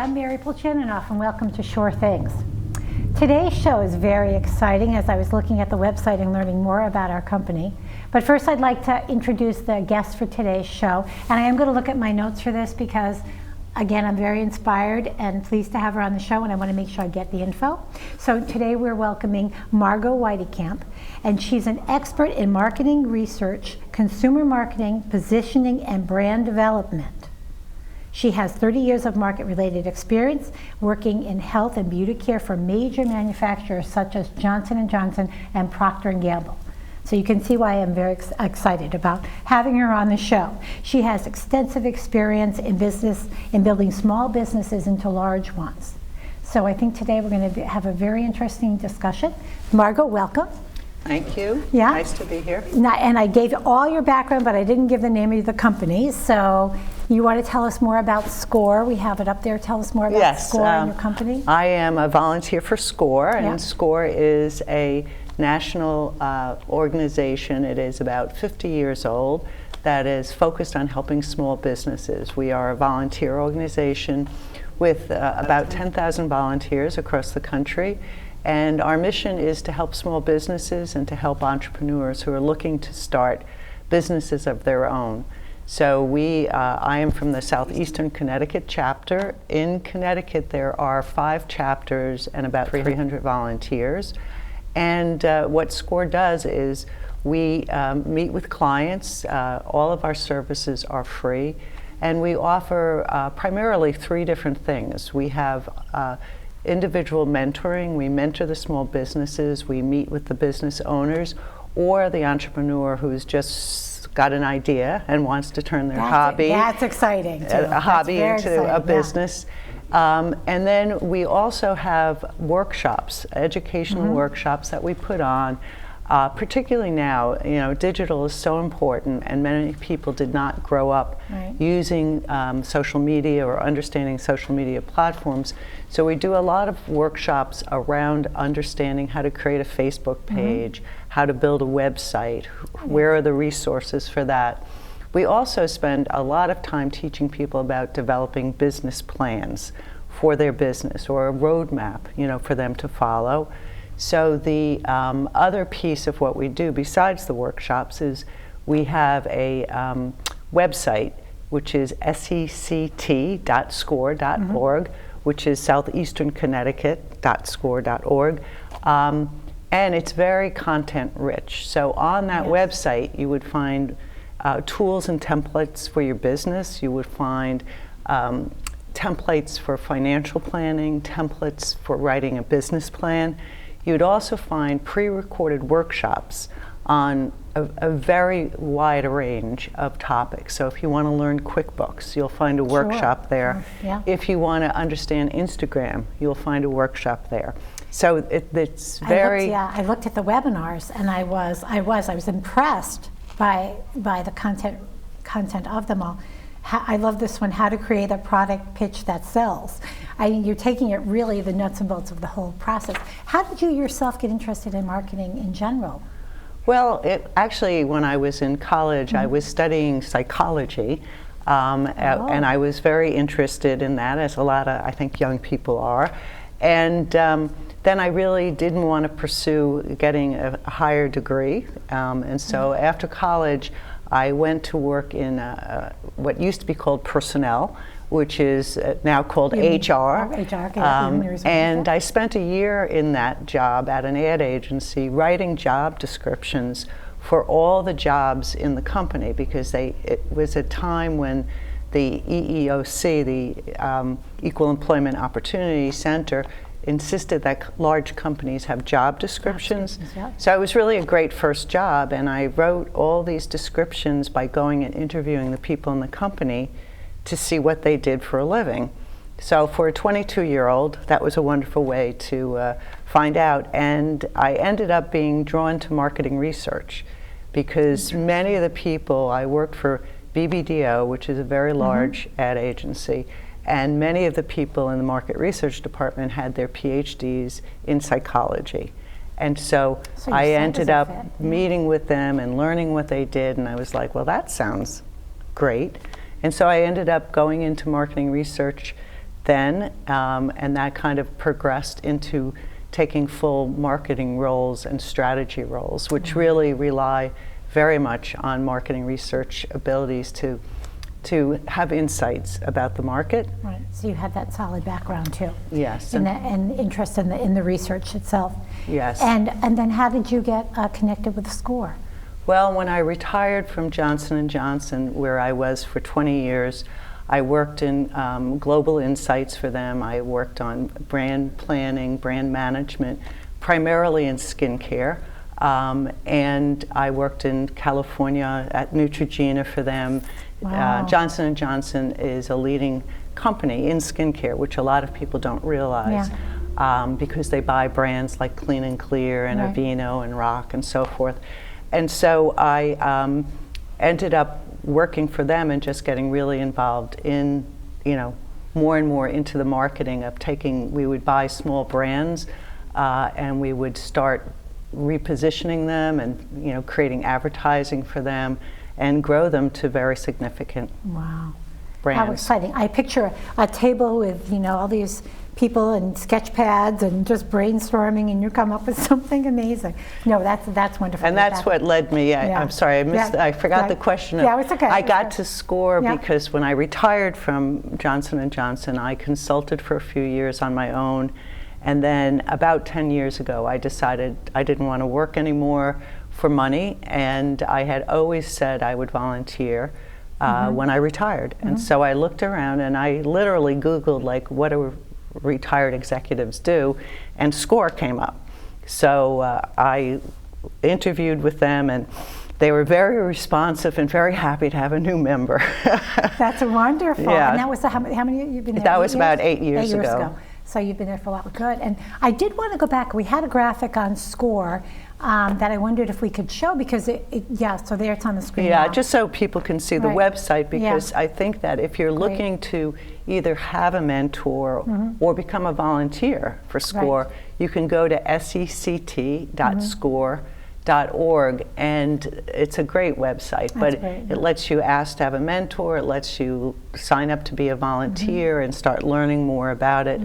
I'm Mary Polchininoff, and welcome to Sure Things. Today's show is very exciting as I was looking at the website and learning more about our company. But first I'd like to introduce the guest for today's show. And I am going to look at my notes for this because, again, I'm very inspired and pleased to have her on the show, and I want to make sure I get the info. So today we're welcoming Margo Weitekamp, and she's an expert in marketing research, consumer marketing, positioning, and brand development. She has 30 years of market-related experience working in health and beauty care for major manufacturers such as Johnson & Johnson and Procter & Gamble. So you can see why I'm very excited about having her on the show. She has extensive experience in building small businesses into large ones. So I think today we're going to have a very interesting discussion. Margo, welcome. Thank you. Yeah. Nice to be here. And I gave all your background, but I didn't give the name of the company. So you want to tell us more about SCORE? We have it up there. Tell us more about SCORE and your company. I am a volunteer for SCORE, and Yeah. SCORE is a national organization. It is about 50 years old that is focused on helping small businesses. We are a volunteer organization with about 10,000 volunteers across the country. And our mission is to help small businesses and to help entrepreneurs who are looking to start businesses of their own. So I am from the Southeastern Connecticut chapter. In Connecticut, there are 5 chapters and about 300 volunteers. And what SCORE does is we meet with clients. All of our services are free. And we offer primarily 3 different things. We have individual mentoring. We mentor the small businesses. We meet with the business owners or the entrepreneur who's just got an idea and wants to turn their hobby. That's exciting, too. A hobby into exciting. a business. Yeah. And then we also have workshops, educational workshops that we put on. Particularly now, digital is so important, and many people did not grow up using social media or understanding social media platforms. So we do a lot of workshops around understanding how to create a Facebook page, how to build a website, where are the resources for that. We also spend a lot of time teaching people about developing business plans for their business or a roadmap, for them to follow. So the other piece of what we do besides the workshops is we have a website which is sect.score.org, which is southeasternconnecticut.score.org, and it's very content rich. So on that website you would find tools and templates for your business. You would find templates for financial planning, templates for writing a business plan. You'd also find pre-recorded workshops on a very wide range of topics. So if you want to learn QuickBooks, you'll find a workshop there. Yeah. If you want to understand Instagram, you'll find a workshop there. So it's very... I looked at the webinars, and I was impressed by the content of them all. I love this one, how to create a product pitch that sells. You're taking it really the nuts and bolts of the whole process. How did you yourself get interested in marketing in general? Well, actually, when I was in college, I was studying psychology, and I was very interested in that, as a lot of, I think, young people are. And then I really didn't want to pursue getting a higher degree, and so after college, I went to work in what used to be called personnel, which is now called HR. And I spent a year in that job at an ad agency writing job descriptions for all the jobs in the company, because it was a time when the EEOC, the Equal Employment Opportunity Center, insisted that large companies have job descriptions. So it was really a great first job, and I wrote all these descriptions by going and interviewing the people in the company to see what they did for a living. So for a 22-year-old, that was a wonderful way to find out. And I ended up being drawn to marketing research because many of the people, I worked for BBDO, which is a very large ad agency, and many of the people in the market research department had their PhDs in psychology. And so I ended up meeting with them and learning what they did, and I was like, well, that sounds great. And so I ended up going into marketing research then, and that kind of progressed into taking full marketing roles and strategy roles, which really rely very much on marketing research abilities to have insights about the market. Right. So you had that solid background too. Yes. And interest in the research itself. Yes. And then how did you get connected with SCORE? Well, when I retired from Johnson & Johnson, where I was for 20 years, I worked in global insights for them. I worked on brand planning, brand management, primarily in skincare. And I worked in California at Neutrogena for them. Wow. Johnson & Johnson is a leading company in skincare, which a lot of people don't realize, because they buy brands like Clean and Clear and Aveeno and Rock and so forth. And so I ended up working for them and just getting really involved in, more and more into the marketing of we would buy small brands and we would start repositioning them and, creating advertising for them and grow them to very significant brands. How exciting. I picture a table with, all these people and sketch pads and just brainstorming, and you come up with something amazing. No, that's wonderful. And that's what led me. I'm sorry, I forgot the question. It's okay. I got to SCORE because when I retired from Johnson & Johnson, I consulted for a few years on my own. And then about 10 years ago, I decided I didn't want to work anymore for money, and I had always said I would volunteer when I retired. And so I looked around and I literally Googled, what do retired executives do? And SCORE came up. So I interviewed with them, and they were very responsive and very happy to have a new member. That's wonderful. Yeah. And that was how many you've been there? That was about 8 years ago. 8 years ago. So you've been there for a while. Good. And I did want to go back. We had a graphic on SCORE that I wondered if we could show, because so there it's on the screen now. Just so people can see the website, because I think that if you're looking to either have a mentor or become a volunteer for SCORE, you can go to sect.score.org, and it's a great website. But it lets you ask to have a mentor, it lets you sign up to be a volunteer and start learning more about it.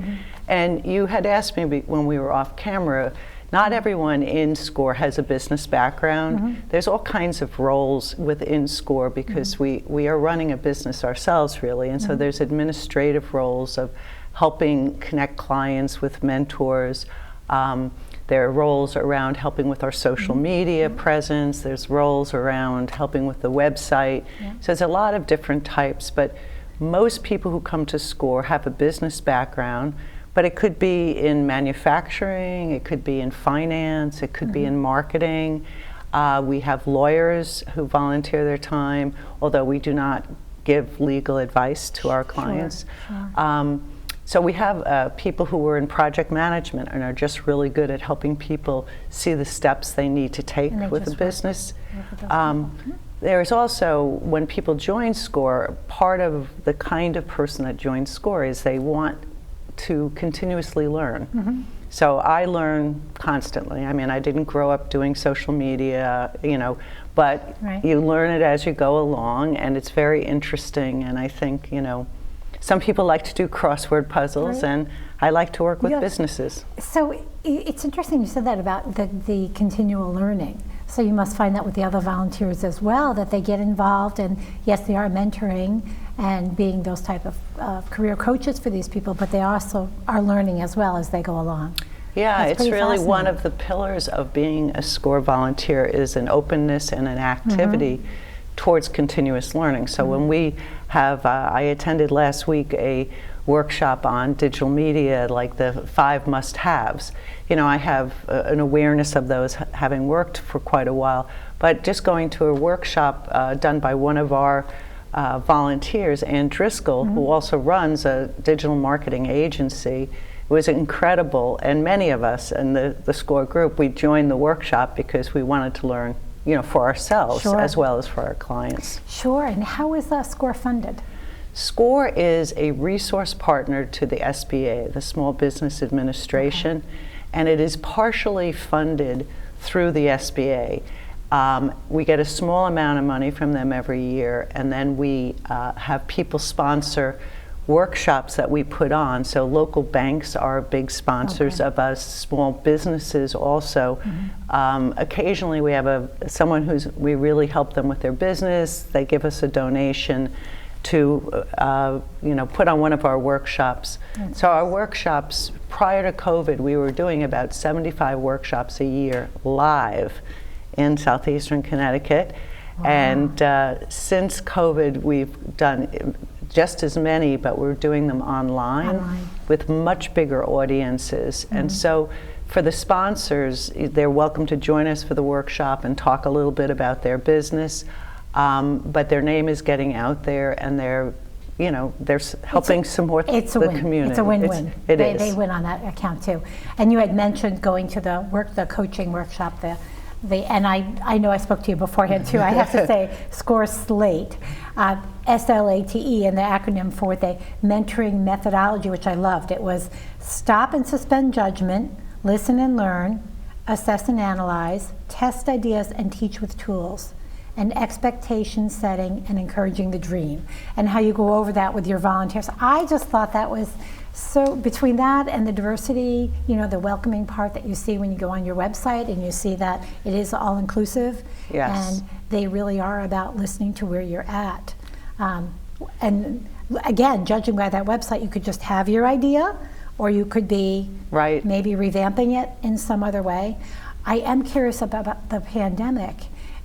And you had asked me when we were off camera, not everyone in SCORE has a business background. There's all kinds of roles within SCORE because we are running a business ourselves, really. And so there's administrative roles of helping connect clients with mentors. There are roles around helping with our social media presence. There's roles around helping with the website. So there's a lot of different types, but most people who come to SCORE have a business background. But it could be in manufacturing, it could be in finance, it could be in marketing. We have lawyers who volunteer their time, although we do not give legal advice to our clients. So we have people who were in project management and are just really good at helping people see the steps they need to take with a business. There's also, when people join SCORE, part of the kind of person that joins SCORE is they want to continuously learn. So I learn constantly. I mean, I didn't grow up doing social media, but you learn it as you go along, and it's very interesting. And I think, some people like to do crossword puzzles, and I like to work with businesses. So it's interesting you said that about the continual learning. So you must find that with the other volunteers as well, that they get involved, and yes, they are mentoring and being those type of career coaches for these people, but they also are learning as well as they go along. Yeah, it's really one of the pillars of being a SCORE volunteer is an openness and an activity towards continuous learning. So when we have, I attended last week a workshop on digital media, like the 5 must-haves. I have an awareness of those, having worked for quite a while, but just going to a workshop done by one of our volunteers, Ann Driscoll, who also runs a digital marketing agency. It was incredible, and many of us in the SCORE group, we joined the workshop because we wanted to learn, for ourselves as well as for our clients. Sure, and how is SCORE funded? SCORE is a resource partner to the SBA, the Small Business Administration, and it is partially funded through the SBA. We get a small amount of money from them every year, and then we have people sponsor workshops that we put on. So local banks are big sponsors of us, small businesses also. Occasionally we have someone we really help them with their business. They give us a donation to put on one of our workshops. So our workshops, prior to COVID, we were doing about 75 workshops a year live in southeastern Connecticut. Wow. And since COVID, we've done just as many, but we're doing them online with much bigger audiences. And so for the sponsors, they're welcome to join us for the workshop and talk a little bit about their business. But their name is getting out there, and they're helping support the community. It's a win-win. It is. They win on that account too. And you had mentioned going to the coaching workshop, and I know I spoke to you beforehand too. I have to say, SCORE SLATE, SLATE, and the acronym for the mentoring methodology, which I loved. It was stop and suspend judgment, listen and learn, assess and analyze, test ideas and teach with tools, and expectation setting and encouraging the dream, and how you go over that with your volunteers. I just thought that was so, between that and the diversity, the welcoming part that you see when you go on your website and you see that it is all inclusive. Yes. And they really are about listening to where you're at. And again, judging by that website, you could just have your idea, or you could be maybe revamping it in some other way. I am curious about the pandemic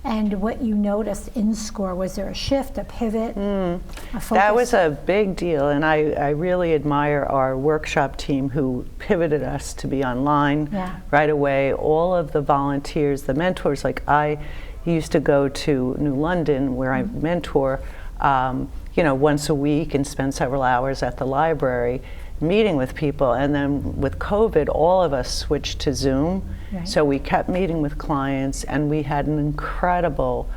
and what you noticed in SCORE. Was there a shift, a pivot, a focus? That was a big deal, and I really admire our workshop team who pivoted us to be online right away. All of the volunteers, the mentors, like I used to go to New London where I mentor, once a week and spend several hours at the library meeting with people. And then with COVID, all of us switched to Zoom. So we kept meeting with clients, and we had an incredible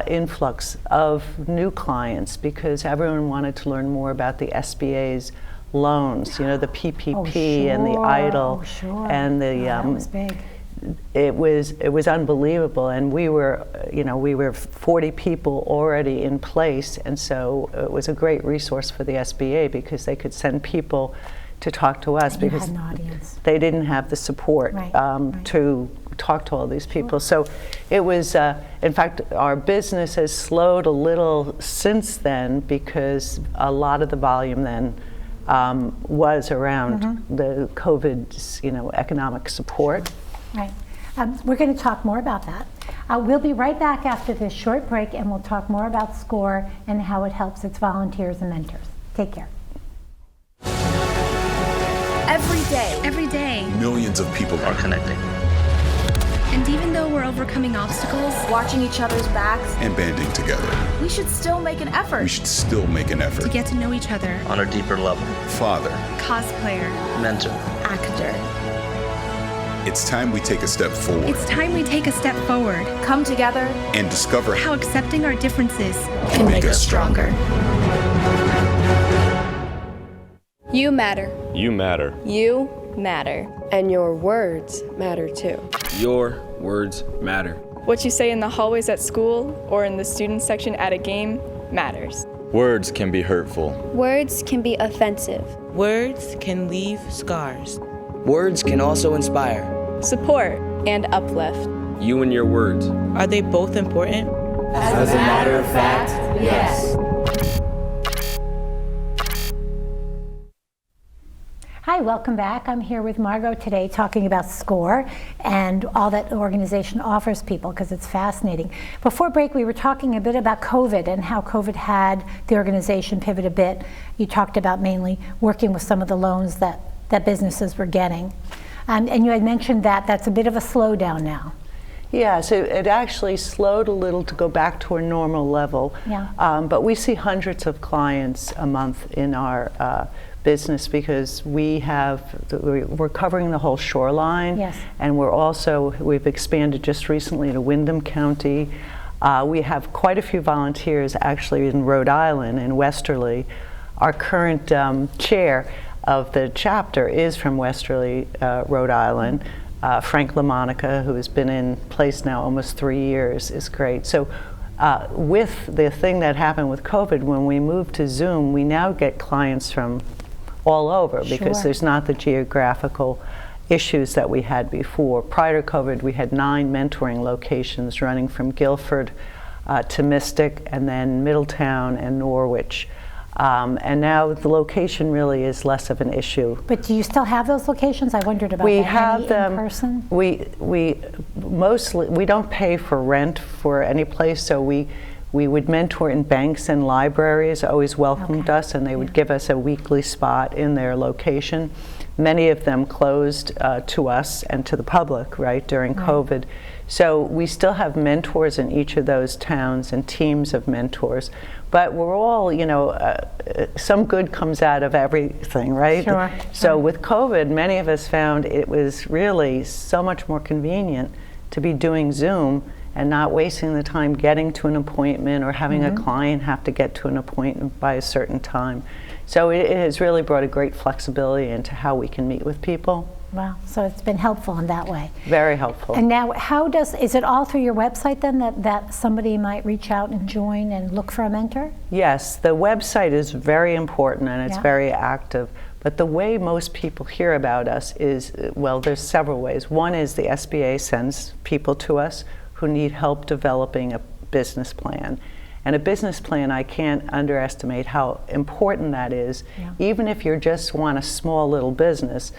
influx of new clients because everyone wanted to learn more about the SBA's loans, the PPP and the EIDL and the that was big. It was unbelievable, and we were 40 people already in place, and so it was a great resource for the SBA because they could send people to talk to us because they didn't have the support to talk to all these people. So it was, in fact, our business has slowed a little since then because a lot of the volume then was around the COVID's, economic support. Right. We're going to talk more about that. We'll be right back after this short break, and we'll talk more about SCORE and how it helps its volunteers and mentors. Take care. Every day, millions of people are connecting. And even though we're overcoming obstacles, watching each other's backs, and banding together, we should still make an effort. To get to know each other on a deeper level. Father, cosplayer, mentor, actor. It's time we take a step forward. Come together and discover how accepting our differences can make us stronger. You matter. You matter. You matter. And your words matter too. Your words matter. What you say in the hallways at school or in the student section at a game matters. Words can be hurtful. Words can be offensive. Words can leave scars. Words can also inspire, support, and uplift. You and your words. Are they both important? As a matter of fact, yes. Hi, welcome back. I'm here with Margo today talking about SCORE and all that the organization offers people because it's fascinating. Before break, we were talking a bit about COVID and how COVID had the organization pivot a bit. You talked about mainly working with some of the loans that businesses were getting. And you had mentioned that that's a bit of a slowdown now. Yeah, so it actually slowed a little to go back to a normal level. Yeah. But we see hundreds of clients a month in our business because we're covering the whole shoreline. Yes. And we've expanded just recently to Windham County. We have quite a few volunteers actually in Rhode Island, in Westerly. Our current chair of the chapter is from Westerly, Rhode Island. Frank LaMonica, who has been in place now almost 3 years, is great. So with the thing that happened with COVID, when we moved to Zoom, we now get clients from all over because there's not the geographical issues that we had before. Prior to COVID, we had 9 mentoring locations running from Guilford to Mystic, and then Middletown and Norwich. And now the location really is less of an issue. But do you still have those locations? I wondered about We that. have Any them. in person? We mostly, we don't pay for rent for any place, so we would mentor in banks and libraries, always welcomed us, and they would give us a weekly spot in their location. Many of them closed to us and to the public, right, during COVID. So we still have mentors in each of those towns and teams of mentors. But we're all, you know, some good comes out of everything, right? Sure. So with COVID, many of us found it was really so much more convenient to be doing Zoom and not wasting the time getting to an appointment or having a client have to get to an appointment by a certain time. So it has really brought a great flexibility into how we can meet with people. Wow, so it's been helpful in that way. Very helpful. And now, is it all through your website then that somebody might reach out and join and look for a mentor? Yes, the website is very important and it's very active. But the way most people hear about us is, well, there's several ways. One is the SBA sends people to us who need help developing a business plan. And a business plan, I can't underestimate how important that is. Even if you just want a small little business,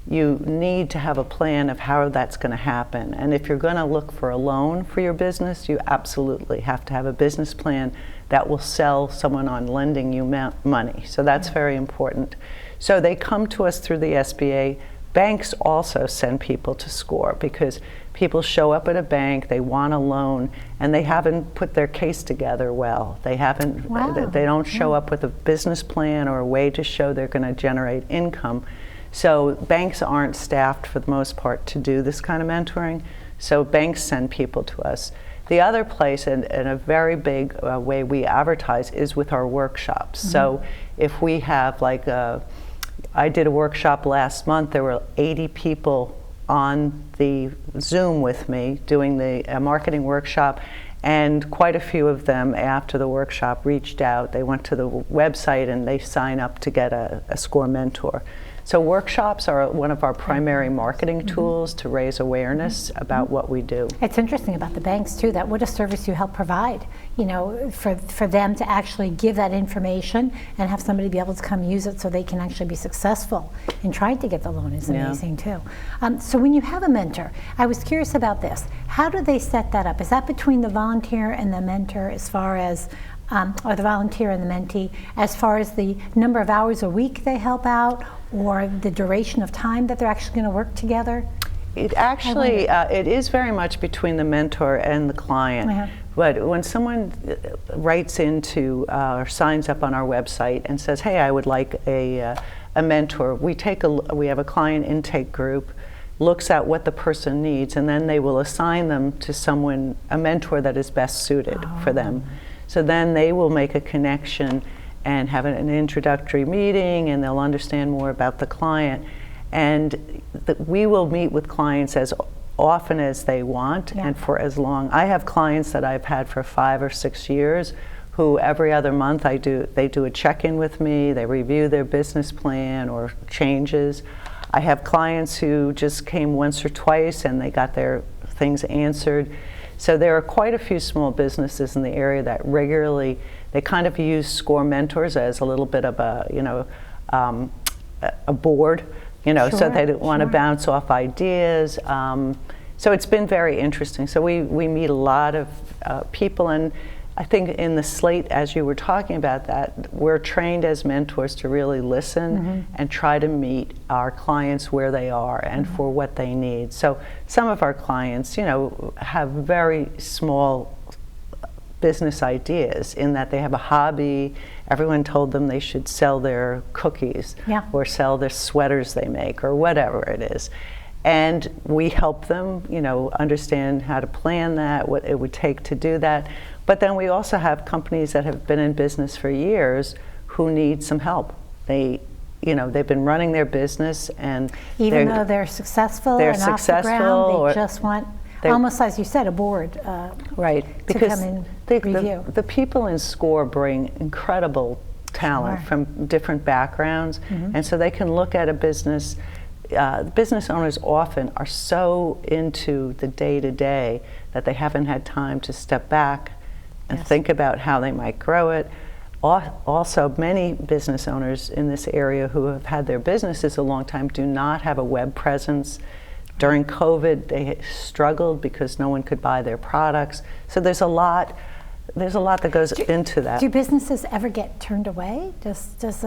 you need to have a plan of how that's going to happen. And if you're going to look for a loan for your business, you absolutely have to have a business plan that will sell someone on lending you money. So that's very important. So they come to us through the SBA. Banks also send people to SCORE because people show up at a bank, they want a loan, and they haven't put their case together well. They haven't, they don't show up with a business plan or a way to show they're going to generate income. So banks aren't staffed for the most part to do this kind of mentoring. So banks send people to us. The other place, and a very big way we advertise, is with our workshops. So if we have like I did a workshop last month, there were 80 people on the Zoom with me doing the marketing workshop, and quite a few of them after the workshop reached out. They went to the website and they sign up to get a SCORE mentor. So workshops are one of our primary marketing tools to raise awareness about what we do. It's interesting about the banks too, that what a service you help provide, you know, for them to actually give that information and have somebody be able to come use it so they can actually be successful in trying to get the loan is amazing too. So when you have a mentor, I was curious about this. How do they set that up? Is that between the volunteer and the mentor as far as or the volunteer and the mentee, as far as the number of hours a week they help out, or the duration of time that they're actually going to work together? It actually, it is very much between the mentor and the client. But when someone writes into or signs up on our website and says, hey, I would like a mentor, we have a client intake group, looks at what the person needs, and then they will assign them to someone, a mentor that is best suited for them. So then they will make a connection and have an introductory meeting, and they'll understand more about the client. And we will meet with clients as often as they want and for as long. I have clients that I've had for 5 or 6 years who every other month they do a check-in with me, they review their business plan or changes. I have clients who just came once or twice and they got their things answered. So there are quite a few small businesses in the area that regularly, they kind of use SCORE mentors as a little bit of a, you know, a board, you know, so they don't want to bounce off ideas. So it's been very interesting. So we meet a lot of people, and I think in the slate, as you were talking about that, we're trained as mentors to really listen and try to meet our clients where they are and for what they need. So some of our clients, you know, have very small business ideas in that they have a hobby. Everyone told them they should sell their cookies or sell their sweaters they make or whatever it is. And we help them, you know, understand how to plan that, what it would take to do that. But then we also have companies that have been in business for years who need some help. They, you know, they've been running their business, and even though they're successful and off the ground, they just want almost as you said, a board. Right, to come and review. The people in SCORE bring incredible talent from different backgrounds, and so they can look at a business. Business owners often are so into the day-to-day that they haven't had time to step back and think about how they might grow it. Also, many business owners in this area who have had their businesses a long time do not have a web presence. During COVID, they struggled because no one could buy their products. So there's a lot that goes into that. Do businesses ever get turned away? Does as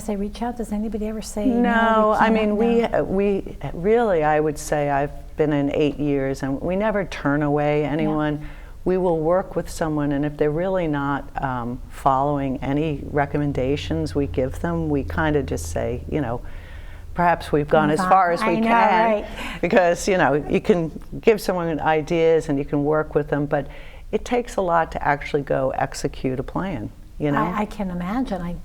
they reach out, does anybody ever say no? No, I mean we really, I would say I've been in 8 years, and we never turn away anyone. Yeah. We will work with someone, and if they're really not following any recommendations we give them, we kind of just say, perhaps we've gone as far as we can, right. Because you can give someone ideas and you can work with them, but it takes a lot to actually go execute a plan. I can imagine.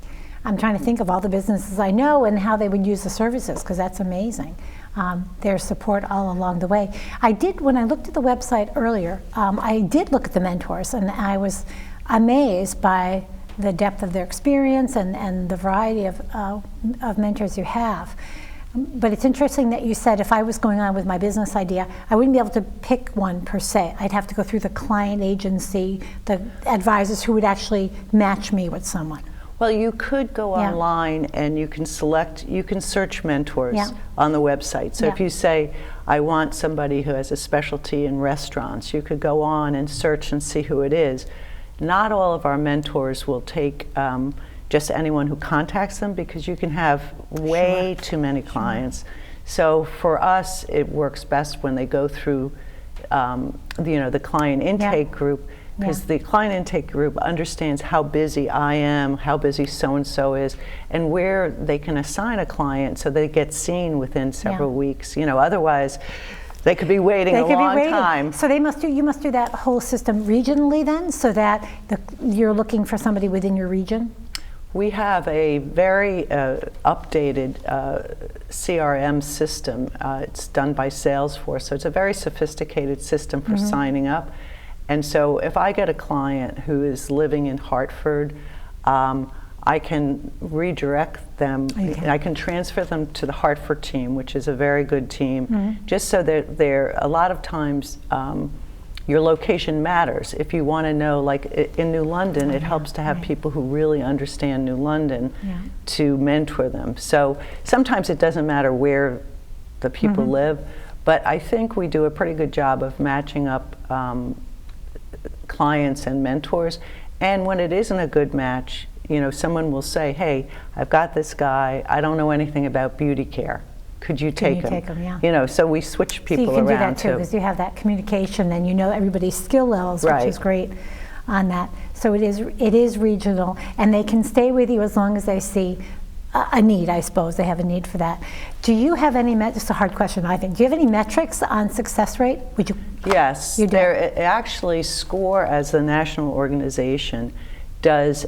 I'm trying to think of all the businesses I know and how they would use the services, because that's amazing. Their support all along the way. When I looked at the website earlier, I did look at the mentors, and I was amazed by the depth of their experience and the variety of mentors you have. But it's interesting that you said if I was going on with my business idea, I wouldn't be able to pick one per se. I'd have to go through the client agency, the advisors who would actually match me with someone. Well, you could go online and you can search mentors on the website. So if you say, I want somebody who has a specialty in restaurants, you could go on and search and see who it is. Not all of our mentors will take just anyone who contacts them, because you can have way too many clients. So for us, it works best when they go through the client intake group, because the client intake group understands how busy I am, how busy so-and-so is, and where they can assign a client so they get seen within several weeks. Otherwise, they could be waiting a long time. So you must do that whole system regionally then, so that you're looking for somebody within your region? We have a very updated CRM system. It's done by Salesforce, so it's a very sophisticated system for signing up. And so if I get a client who is living in Hartford, I can redirect them. I can transfer them to the Hartford team, which is a very good team, just so that a lot of times your location matters. If you want to know, like in New London, it helps to have people who really understand New London to mentor them. So sometimes it doesn't matter where the people live, but I think we do a pretty good job of matching up clients and mentors. And when it isn't a good match, someone will say, hey, I've got this guy, I don't know anything about beauty care. Could you take him? So we switch people around. So you can do that too, because you have that communication and everybody's skill levels, which is great on that. So it is regional, and they can stay with you as long as they see a need, I suppose. They have a need for that. Do you have any, just a hard question, I think, do you have any metrics on success rate? Yes, you do. Actually, SCORE as a national organization does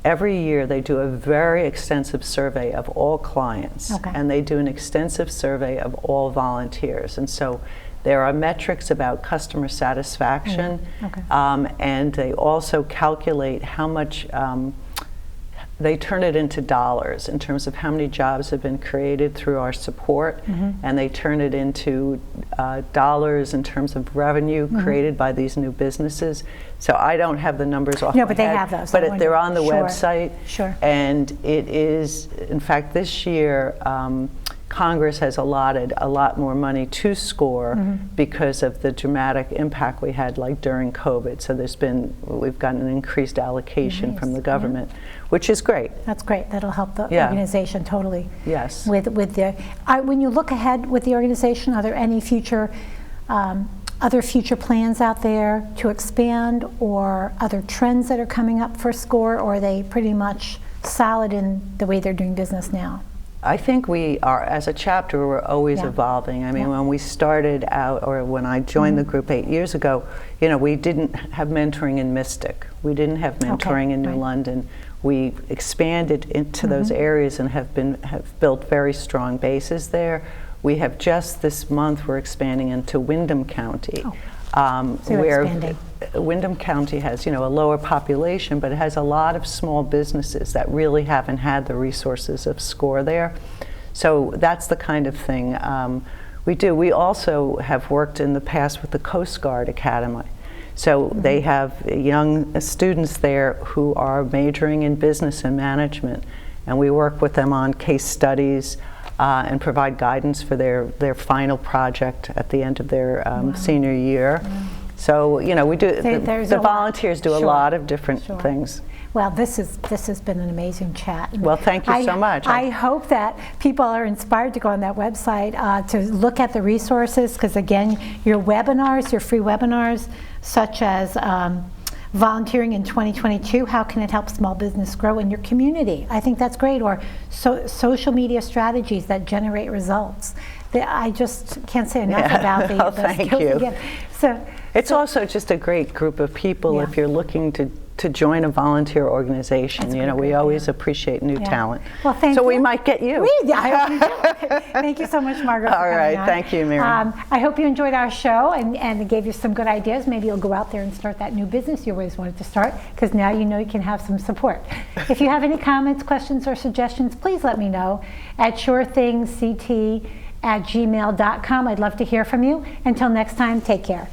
every year they do a very extensive survey of all clients, and they do an extensive survey of all volunteers. And so there are metrics about customer satisfaction, and they also calculate how much they turn it into dollars in terms of how many jobs have been created through our support, and they turn it into dollars in terms of revenue created by these new businesses. So I don't have the numbers off my head. No, but they have those. But they're on the website. Sure. And it is, in fact, this year, Congress has allotted a lot more money to SCORE because of the dramatic impact we had, like during COVID. So we've gotten an increased allocation from the government, which is great. That's great. That'll help the organization totally. Yes. When you look ahead with the organization, are there any other future plans out there to expand, or other trends that are coming up for SCORE, or are they pretty much solid in the way they're doing business now? I think we are, as a chapter, we're always evolving. I mean, when we started out, or when I joined the group 8 years ago, we didn't have mentoring in Mystic. We didn't have mentoring in New London. We expanded into those areas and have built very strong bases there. We have just this month, we're expanding into Windham County. So you're expanding. Windham County has, a lower population, but it has a lot of small businesses that really haven't had the resources of SCORE there. So that's the kind of thing we do. We also have worked in the past with the Coast Guard Academy. So they have young students there who are majoring in business and management, and we work with them on case studies and provide guidance for their final project at the end of their senior year. So, we do, the volunteers do a lot of different things. Well, this has been an amazing chat. Well, thank you so much. I hope that people are inspired to go on that website to look at the resources, because again, your webinars, your free webinars, such as volunteering in 2022, how can it help small business grow in your community? I think that's great. Or social media strategies that generate results. I just can't say enough about the thank skills you. again. It's also just a great group of people if you're looking to join a volunteer organization. We always appreciate new talent. Well, thank you. So we might get you. I hope we do. Thank you so much, Margo. All right, thank you, Miriam. I hope you enjoyed our show and it gave you some good ideas. Maybe you'll go out there and start that new business you always wanted to start, because now you know you can have some support. If you have any comments, questions, or suggestions, please let me know at surethingct@gmail.com. I'd love to hear from you. Until next time, take care.